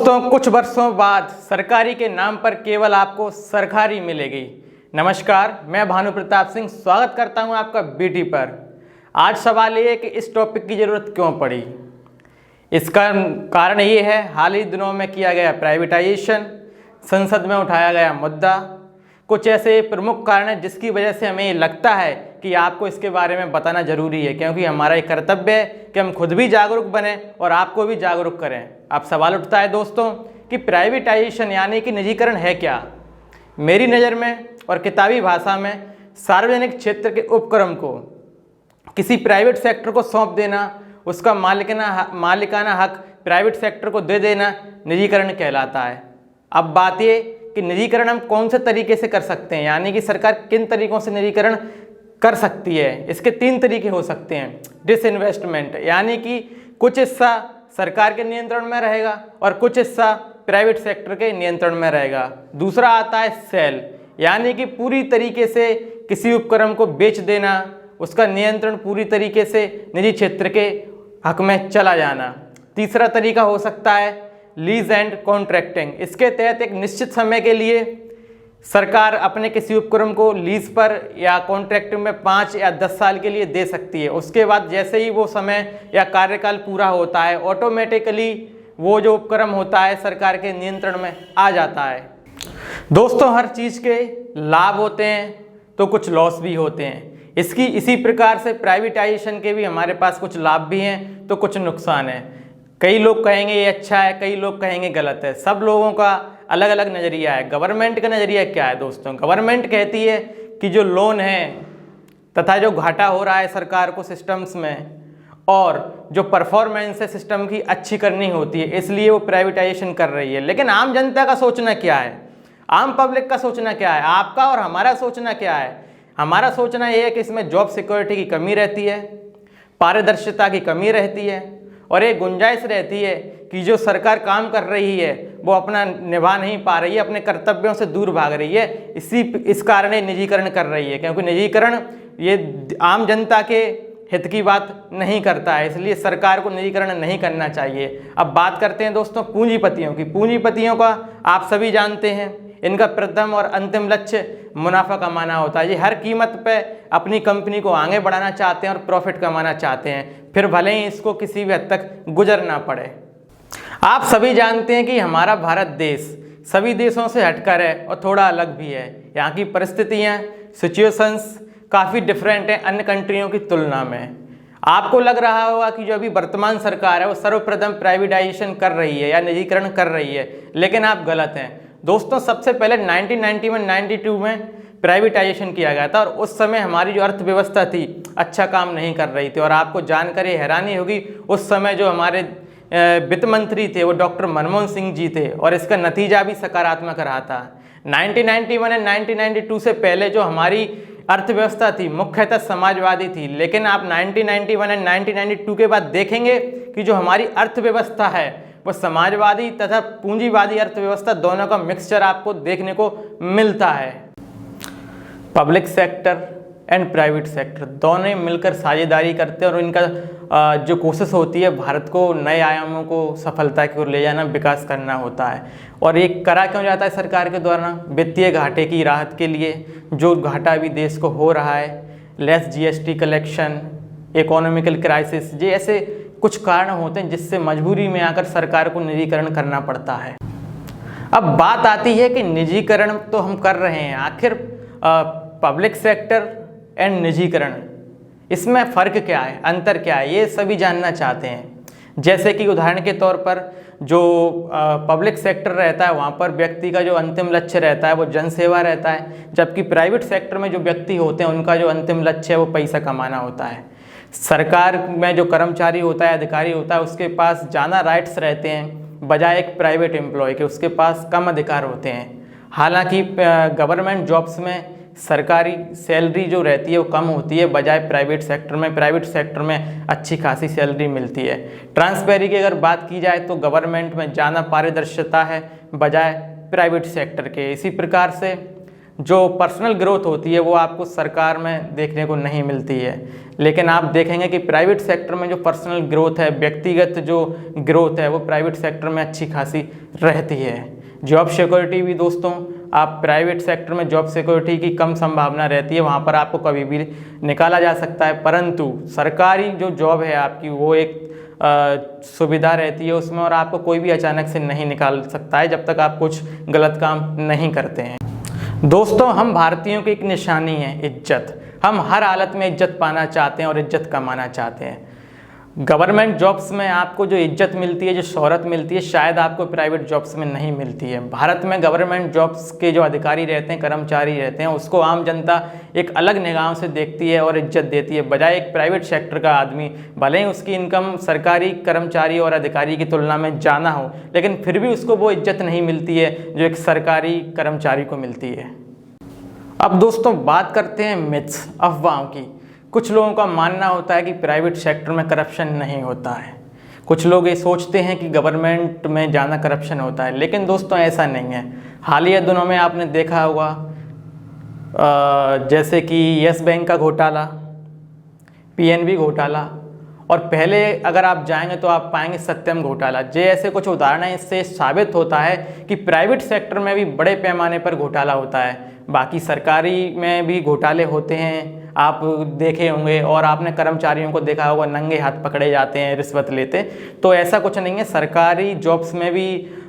दोस्तों, कुछ वर्षों बाद सरकारी के नाम पर केवल आपको सरकारी मिलेगी। नमस्कार, मैं भानु प्रताप सिंह स्वागत करता हूं आपका बीटी पर। आज सवाल ये है कि इस टॉपिक की ज़रूरत क्यों पड़ी। इसका कारण ये है, हाल ही दिनों में किया गया प्राइवेटाइजेशन, संसद में उठाया गया मुद्दा, कुछ ऐसे प्रमुख कारण हैं जिसकी वजह से हमें ये लगता है कि आपको इसके बारे में बताना जरूरी है, क्योंकि हमारा एक कर्तव्य है कि हम खुद भी जागरूक बने और आपको भी जागरूक करें। अब सवाल उठता है दोस्तों कि प्राइवेटाइजेशन यानी कि निजीकरण है क्या। मेरी नज़र में और किताबी भाषा में सार्वजनिक क्षेत्र के उपक्रम को किसी प्राइवेट सेक्टर को सौंप देना, उसका मालिकाना हक प्राइवेट सेक्टर को दे देना निजीकरण कहलाता है। अब बात ये कि निजीकरण हम कौन से तरीके से कर सकते हैं, यानी कि सरकार किन तरीकों से निजीकरण कर सकती है। इसके तीन तरीके हो सकते हैं। डिसइन्वेस्टमेंट, यानी कि कुछ हिस्सा सरकार के नियंत्रण में रहेगा और कुछ हिस्सा प्राइवेट सेक्टर के नियंत्रण में रहेगा। दूसरा आता है सेल, यानी कि पूरी तरीके से किसी उपक्रम को बेच देना, उसका नियंत्रण पूरी तरीके से निजी क्षेत्र के हक में चला जाना। तीसरा तरीका हो सकता है लीज एंड कॉन्ट्रैक्टिंग। इसके तहत एक निश्चित समय के लिए सरकार अपने किसी उपक्रम को लीज पर या कॉन्ट्रैक्ट में 5 या 10 साल के लिए दे सकती है। उसके बाद जैसे ही वो समय या कार्यकाल पूरा होता है, ऑटोमेटिकली वो जो उपक्रम होता है सरकार के नियंत्रण में आ जाता है। दोस्तों, हर चीज़ के लाभ होते हैं तो कुछ लॉस भी होते हैं। इसी प्रकार से प्राइवेटाइजेशन के भी हमारे पास कुछ लाभ भी हैं तो कुछ नुकसान है। कई लोग कहेंगे ये अच्छा है, कई लोग कहेंगे गलत है। सब लोगों का अलग अलग नज़रिया है। गवर्नमेंट का नज़रिया क्या है दोस्तों? गवर्नमेंट कहती है कि जो लोन है तथा जो घाटा हो रहा है सरकार को सिस्टम्स में, और जो परफॉर्मेंस है सिस्टम की अच्छी करनी होती है, इसलिए वो प्राइवेटाइजेशन कर रही है। लेकिन आम जनता का सोचना क्या है? आम पब्लिक का सोचना क्या है? आपका और हमारा सोचना क्या है? हमारा सोचना ये है कि इसमें जॉब सिक्योरिटी की कमी रहती है, पारदर्शिता की कमी रहती है और एक गुंजाइश रहती है कि जो सरकार काम कर रही है वो अपना निभा नहीं पा रही है, अपने कर्तव्यों से दूर भाग रही है। इस कारण ये निजीकरण कर रही है, क्योंकि निजीकरण ये आम जनता के हित की बात नहीं करता है, इसलिए सरकार को निजीकरण नहीं करना चाहिए। अब बात करते हैं दोस्तों पूंजीपतियों की। पूंजीपतियों का आप सभी जानते हैं, इनका प्रथम और अंतिम लक्ष्य मुनाफा कमाना होता है। ये हर कीमत पे अपनी कंपनी को आगे बढ़ाना चाहते हैं और प्रॉफिट कमाना चाहते हैं, फिर भले ही इसको किसी भी हद तक गुजरना पड़े। आप सभी जानते हैं कि हमारा भारत देश सभी देशों से हटकर है और थोड़ा अलग भी है। यहाँ की परिस्थितियाँ, सिचुएशंस काफ़ी डिफरेंट हैं अन्य कंट्रियों की तुलना में। आपको लग रहा होगा कि जो अभी वर्तमान सरकार है वो सर्वप्रथम प्राइवेटाइजेशन कर रही है या निजीकरण कर रही है, लेकिन आप गलत हैं दोस्तों। सबसे पहले 1991-92 में प्राइवेटाइजेशन किया गया था और उस समय हमारी जो अर्थव्यवस्था थी अच्छा काम नहीं कर रही थी। और आपको जानकर ये हैरानी होगी, उस समय जो हमारे वित्त मंत्री थे वो डॉक्टर मनमोहन सिंह जी थे और इसका नतीजा भी सकारात्मक रहा था। 1991 एंड 1992 से पहले जो हमारी अर्थव्यवस्था थी मुख्यतः समाजवादी थी, लेकिन आप 1991 एंड 1992 के बाद देखेंगे कि जो हमारी अर्थव्यवस्था है वो समाजवादी तथा पूंजीवादी अर्थव्यवस्था दोनों का मिक्सचर आपको देखने को मिलता है। Public sector and private sector दोनों मिलकर साझेदारी करते हैं और इनका जो कोशिश होती है भारत को नए आयामों को सफलता की ओर ले जाना, विकास करना होता है। और ये करा क्यों जाता है सरकार के द्वारा? वित्तीय घाटे की राहत के लिए, जो घाटा अभी देश को हो रहा है, less GST collection, economical crisis, ये ऐसे कुछ कारण होते हैं जिससे मजबूरी में आकर सरकार को निजीकरण करना पड़ता है। अब बात आती है कि निजीकरण तो हम कर रहे हैं, आखिर पब्लिक सेक्टर एंड निजीकरण, इसमें फ़र्क क्या है, अंतर क्या है, ये सभी जानना चाहते हैं। जैसे कि उदाहरण के तौर पर जो पब्लिक सेक्टर रहता है वहाँ पर व्यक्ति का जो अंतिम लक्ष्य रहता है वो जनसेवा रहता है, जबकि प्राइवेट सेक्टर में जो व्यक्ति होते हैं उनका जो अंतिम लक्ष्य है वो पैसा कमाना होता है। सरकार में जो कर्मचारी होता है, अधिकारी होता है, उसके पास ज़्यादा राइट्स रहते हैं बजाय एक प्राइवेट एम्प्लॉय के, उसके पास कम अधिकार होते हैं। हालांकि गवर्नमेंट जॉब्स में सरकारी सैलरी जो रहती है वो कम होती है बजाय प्राइवेट सेक्टर में। प्राइवेट सेक्टर में अच्छी खासी सैलरी मिलती है। ट्रांसपेरेंसी की अगर बात की जाए तो गवर्नमेंट में ज़्यादा पारदर्शिता है बजाय प्राइवेट सेक्टर के। इसी प्रकार से जो पर्सनल ग्रोथ होती है वो आपको सरकार में देखने को नहीं मिलती है। लेकिन आप देखेंगे कि प्राइवेट सेक्टर में जो पर्सनल ग्रोथ है, व्यक्तिगत जो ग्रोथ है, वो प्राइवेट सेक्टर में अच्छी खासी रहती है। जॉब सिक्योरिटी भी दोस्तों, आप प्राइवेट सेक्टर में जॉब सिक्योरिटी की कम संभावना रहती है, वहाँ पर आपको कभी भी निकाला जा सकता है। परंतु सरकारी जो जॉब है आपकी, वो एक सुविधा रहती है उसमें, और आपको कोई भी अचानक से नहीं निकाल सकता है जब तक आप कुछ गलत काम नहीं करते हैं। दोस्तों, हम भारतीयों की एक निशानी है इज्जत। हम हर हालत में इज्जत पाना चाहते हैं और इज्जत कमाना चाहते हैं। गवर्नमेंट जॉब्स में आपको जो इज्जत मिलती है, जो शोहरत मिलती है, शायद आपको प्राइवेट जॉब्स में नहीं मिलती है। भारत में गवर्नमेंट जॉब्स के जो अधिकारी रहते हैं, कर्मचारी रहते हैं, उसको आम जनता एक अलग निगाहों से देखती है और इज्जत देती है, बजाय एक प्राइवेट सेक्टर का आदमी। भले ही उसकी इनकम सरकारी कर्मचारी और अधिकारी की तुलना में ज़्यादा हो, लेकिन फिर भी उसको वो इज्जत नहीं मिलती है जो एक सरकारी कर्मचारी को मिलती है। अब दोस्तों बात करते हैं मिथ्स, अफवाहों की। कुछ लोगों का मानना होता है कि प्राइवेट सेक्टर में करप्शन नहीं होता है। कुछ लोग ये सोचते हैं कि गवर्नमेंट में ज़्यादा करप्शन होता है, लेकिन दोस्तों ऐसा नहीं है। हालिया दिनों में आपने देखा होगा जैसे कि यस बैंक का घोटाला, पीएनबी घोटाला, और पहले अगर आप जाएंगे तो आप पाएंगे सत्यम घोटाला। ऐसे कुछ उदाहरण हैं। इससे साबित होता है कि प्राइवेट सेक्टर में भी बड़े पैमाने पर घोटाला होता है। बाकी सरकारी में भी घोटाले होते हैं, आप देखे होंगे, और आपने कर्मचारियों को देखा होगा नंगे हाथ पकड़े जाते हैं रिश्वत लेते। तो ऐसा कुछ नहीं है, सरकारी जॉब्स में भी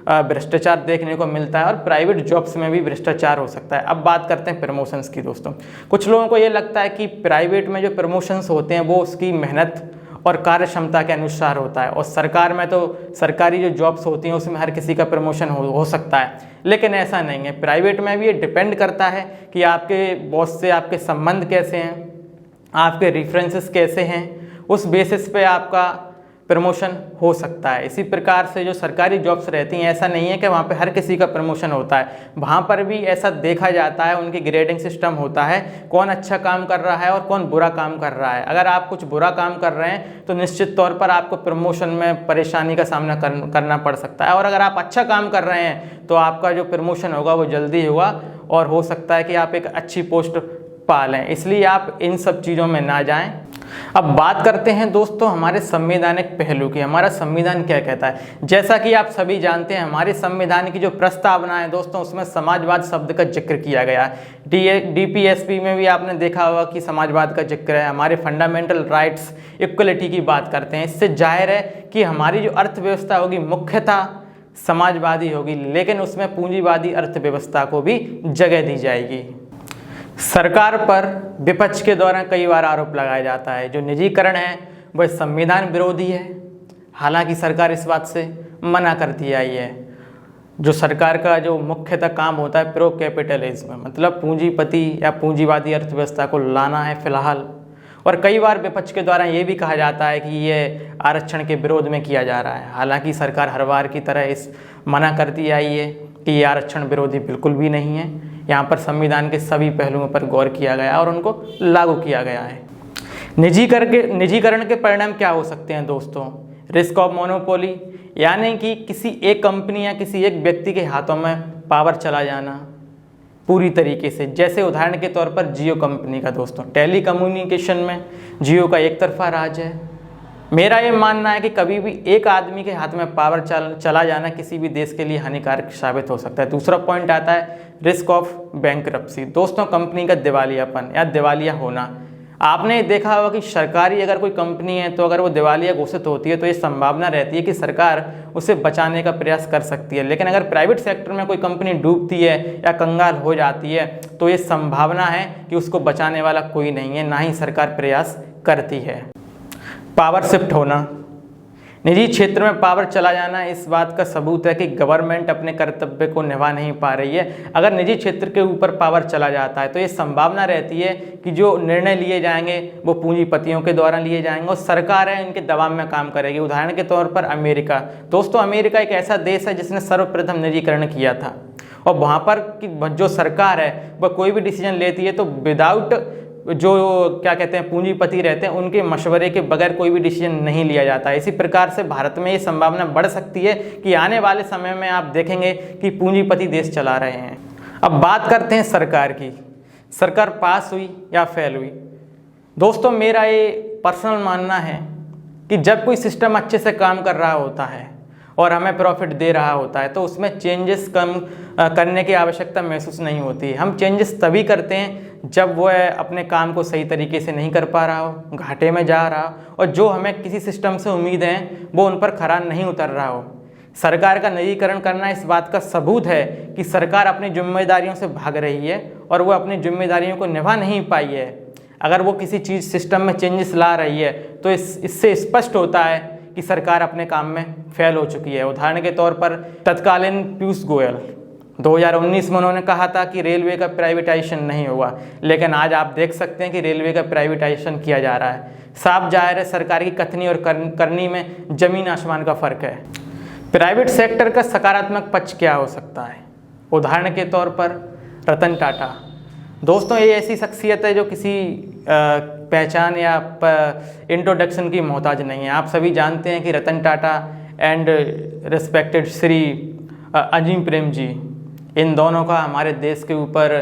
भ्रष्टाचार देखने को मिलता है और प्राइवेट जॉब्स में भी भ्रष्टाचार हो सकता है। अब बात करते हैं प्रमोशंस की दोस्तों। कुछ लोगों को ये लगता है कि प्राइवेट में जो प्रमोशंस होते हैं वो उसकी मेहनत और कार्य क्षमता के अनुसार होता है, और सरकार में तो सरकारी जो जॉब्स होती हैं उसमें हर किसी का प्रमोशन हो सकता है, लेकिन ऐसा नहीं है। प्राइवेट में भी ये डिपेंड करता है कि आपके बॉस से आपके संबंध कैसे हैं, आपके रेफरेंसेस कैसे हैं, उस बेसिस पे आपका प्रमोशन हो सकता है। इसी प्रकार से जो सरकारी जॉब्स रहती हैं, ऐसा नहीं है कि वहाँ पे हर किसी का प्रमोशन होता है। वहाँ पर भी ऐसा देखा जाता है, उनकी ग्रेडिंग सिस्टम होता है, कौन अच्छा काम कर रहा है और कौन बुरा काम कर रहा है। अगर आप कुछ बुरा काम कर रहे हैं तो निश्चित तौर पर आपको प्रमोशन में परेशानी का सामना करना पड़ सकता है, और अगर आप अच्छा काम कर रहे हैं तो आपका जो प्रमोशन होगा वो जल्दी होगा, और हो सकता है कि आप एक अच्छी पोस्ट पा लें। इसलिए आप इन सब चीज़ों में ना जाएं। अब बात करते हैं दोस्तों हमारे संवैधानिक पहलू की। हमारा संविधान क्या कहता है? जैसा कि आप सभी जानते हैं, हमारे संविधान की जो प्रस्तावना है दोस्तों, उसमें समाजवाद शब्द का जिक्र किया गया है। डीपीएसपी में भी आपने देखा होगा कि समाजवाद का जिक्र है। हमारे फंडामेंटल राइट्स, इक्वलिटी की बात करते हैं। इससे जाहिर है कि हमारी जो अर्थव्यवस्था होगी मुख्यतः समाजवादी होगी, लेकिन उसमें पूंजीवादी अर्थव्यवस्था को भी जगह दी जाएगी। सरकार पर विपक्ष के द्वारा कई बार आरोप लगाया जाता है जो निजीकरण है वह संविधान विरोधी है। हालांकि सरकार इस बात से मना करती आई है। जो सरकार का जो मुख्यतः काम होता है प्रो कैपिटलिज्म, मतलब पूंजीपति या पूंजीवादी अर्थव्यवस्था को लाना है फिलहाल। और कई बार विपक्ष के द्वारा ये भी कहा जाता है कि ये आरक्षण के विरोध में किया जा रहा है। हालांकि सरकार हर बार की तरह इस मना करती आई है कि ये आरक्षण विरोधी बिल्कुल भी नहीं है। यहाँ पर संविधान के सभी पहलुओं पर गौर किया गया और उनको लागू किया गया है। निजीकरण के परिणाम क्या हो सकते हैं दोस्तों? रिस्क ऑफ मोनोपोली, यानी कि किसी एक कंपनी या किसी एक व्यक्ति के हाथों में पावर चला जाना पूरी तरीके से। जैसे उदाहरण के तौर पर जियो कंपनी का दोस्तों, टेलीकम्युनिकेशन में जियो का एक तरफा राज है। मेरा ये मानना है कि कभी भी एक आदमी के हाथ में पावर चला जाना किसी भी देश के लिए हानिकारक साबित हो सकता है। दूसरा पॉइंट आता है रिस्क ऑफ बैंकरप्सी। दोस्तों, कंपनी का दिवालियापन या दिवालिया होना। आपने देखा होगा कि सरकारी अगर कोई कंपनी है तो अगर वो दिवालिया घोषित होती है तो ये संभावना रहती है कि सरकार उसे बचाने का प्रयास कर सकती है। लेकिन अगर प्राइवेट सेक्टर में कोई कंपनी डूबती है या कंगाल हो जाती है तो ये संभावना है कि उसको बचाने वाला कोई नहीं है, ना ही सरकार प्रयास करती है। पावर शिफ्ट होना, निजी क्षेत्र में पावर चला जाना इस बात का सबूत है कि गवर्नमेंट अपने कर्तव्य को निभा नहीं पा रही है। अगर निजी क्षेत्र के ऊपर पावर चला जाता है तो ये संभावना रहती है कि जो निर्णय लिए जाएंगे वो पूंजीपतियों के द्वारा लिए जाएंगे और सरकार है इनके दबाव में काम करेगी। उदाहरण के तौर पर अमेरिका। दोस्तों, अमेरिका एक ऐसा देश है जिसने सर्वप्रथम निजीकरण किया था, और वहाँ पर की जो सरकार है वह कोई भी डिसीजन लेती है तो विदाउट जो क्या कहते हैं पूंजीपति रहते हैं उनके मशवरे के बगैर कोई भी डिसीजन नहीं लिया जाता है। इसी प्रकार से भारत में ये संभावना बढ़ सकती है कि आने वाले समय में आप देखेंगे कि पूंजीपति देश चला रहे हैं। अब बात करते हैं सरकार की। सरकार पास हुई या फेल हुई। दोस्तों, मेरा ये पर्सनल मानना है कि जब कोई सिस्टम अच्छे से काम कर रहा होता है और हमें प्रॉफिट दे रहा होता है तो उसमें चेंजेस करने की आवश्यकता महसूस नहीं होती है। हम चेंजेस तभी करते हैं जब वो अपने काम को सही तरीके से नहीं कर पा रहा हो, घाटे में जा रहा हो और जो हमें किसी सिस्टम से उम्मीद है वो उन पर खरा नहीं उतर रहा हो। सरकार का निजीकरण करना इस बात का सबूत है कि सरकार अपनी जिम्मेदारियों से भाग रही है और वो अपनी जिम्मेदारियों को निभा नहीं पाई है। अगर वो किसी चीज़ सिस्टम में चेंजेस ला रही है तो इससे स्पष्ट होता है कि सरकार अपने काम में फेल हो चुकी है। उदाहरण के तौर पर तत्कालीन पीयूष गोयल 2019 में उन्होंने कहा था कि रेलवे का प्राइवेटाइजेशन नहीं होगा, लेकिन आज आप देख सकते हैं कि रेलवे का प्राइवेटाइजेशन किया जा रहा है। साफ जाहिर है सरकार की कथनी और करनी में ज़मीन आसमान का फ़र्क है। प्राइवेट सेक्टर का सकारात्मक पक्ष क्या हो सकता है? उदाहरण के तौर पर रतन टाटा। दोस्तों, ये ऐसी शख्सियत है जो किसी पहचान या इंट्रोडक्शन की मोहताज नहीं है। आप सभी जानते हैं कि रतन टाटा एंड रिस्पेक्टेड श्री अजीम प्रेम जी, इन दोनों का हमारे देश के ऊपर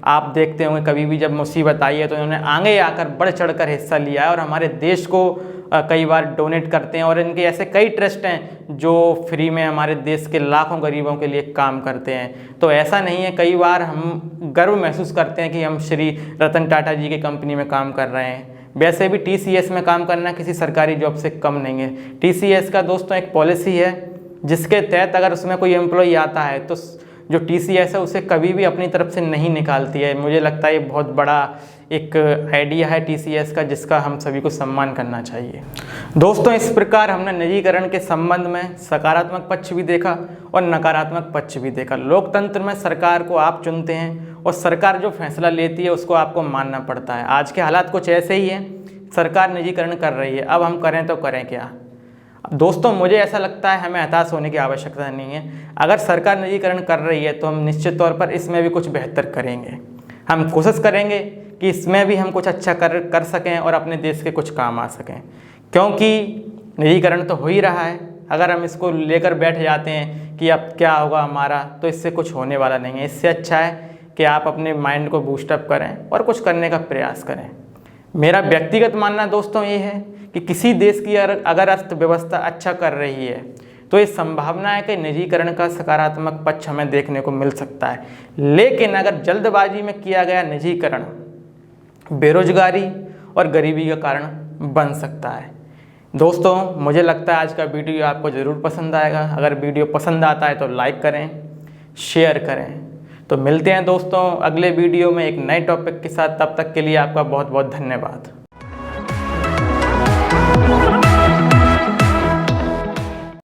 आप देखते होंगे कभी भी जब मुसीबत आई है तो इन्होंने आगे आकर बढ़ चढ़कर हिस्सा लिया है और हमारे देश को कई बार डोनेट करते हैं। और इनके ऐसे कई ट्रस्ट हैं जो फ्री में हमारे देश के लाखों गरीबों के लिए काम करते हैं। तो ऐसा नहीं है, कई बार हम गर्व महसूस करते हैं कि हम श्री रतन टाटा जी की कंपनी में काम कर रहे हैं। वैसे भी TCS में काम करना किसी सरकारी जॉब से कम नहीं है। TCS का दोस्तों एक पॉलिसी है जिसके तहत अगर उसमें कोई एम्प्लॉय आता है तो जो TCS है उसे कभी भी अपनी तरफ से नहीं निकालती है। मुझे लगता है ये बहुत बड़ा एक आइडिया है TCS का, जिसका हम सभी को सम्मान करना चाहिए। दोस्तों, इस प्रकार हमने निजीकरण के संबंध में सकारात्मक पक्ष भी देखा और नकारात्मक पक्ष भी देखा। लोकतंत्र में सरकार को आप चुनते हैं और सरकार जो फैसला लेती है उसको आपको मानना पड़ता है। आज के हालात कुछ ऐसे ही हैं, सरकार निजीकरण कर रही है, अब हम करें तो करें क्या? दोस्तों, मुझे ऐसा लगता है हमें हताश होने की आवश्यकता नहीं है। अगर सरकार निजीकरण कर रही है तो हम निश्चित तौर पर इसमें भी कुछ बेहतर करेंगे। हम कोशिश करेंगे कि इसमें भी हम कुछ अच्छा कर सकें और अपने देश के कुछ काम आ सकें, क्योंकि निजीकरण तो हो ही रहा है। अगर हम इसको लेकर बैठ जाते हैं कि अब क्या होगा हमारा, तो इससे कुछ होने वाला नहीं है। इससे अच्छा है कि आप अपने माइंड को बूस्टअप करें और कुछ करने का प्रयास करें। मेरा व्यक्तिगत मानना दोस्तों ये है कि किसी देश की अगर अर्थव्यवस्था अच्छा कर रही है तो ये संभावना है कि निजीकरण का सकारात्मक पक्ष हमें देखने को मिल सकता है। लेकिन अगर जल्दबाजी में किया गया निजीकरण बेरोजगारी और गरीबी का कारण बन सकता है। दोस्तों, मुझे लगता है आज का वीडियो आपको ज़रूर पसंद आएगा। अगर वीडियो पसंद आता है तो लाइक करें, शेयर करें। तो मिलते हैं दोस्तों अगले वीडियो में एक नए टॉपिक के साथ। तब तक के लिए आपका बहुत बहुत धन्यवाद।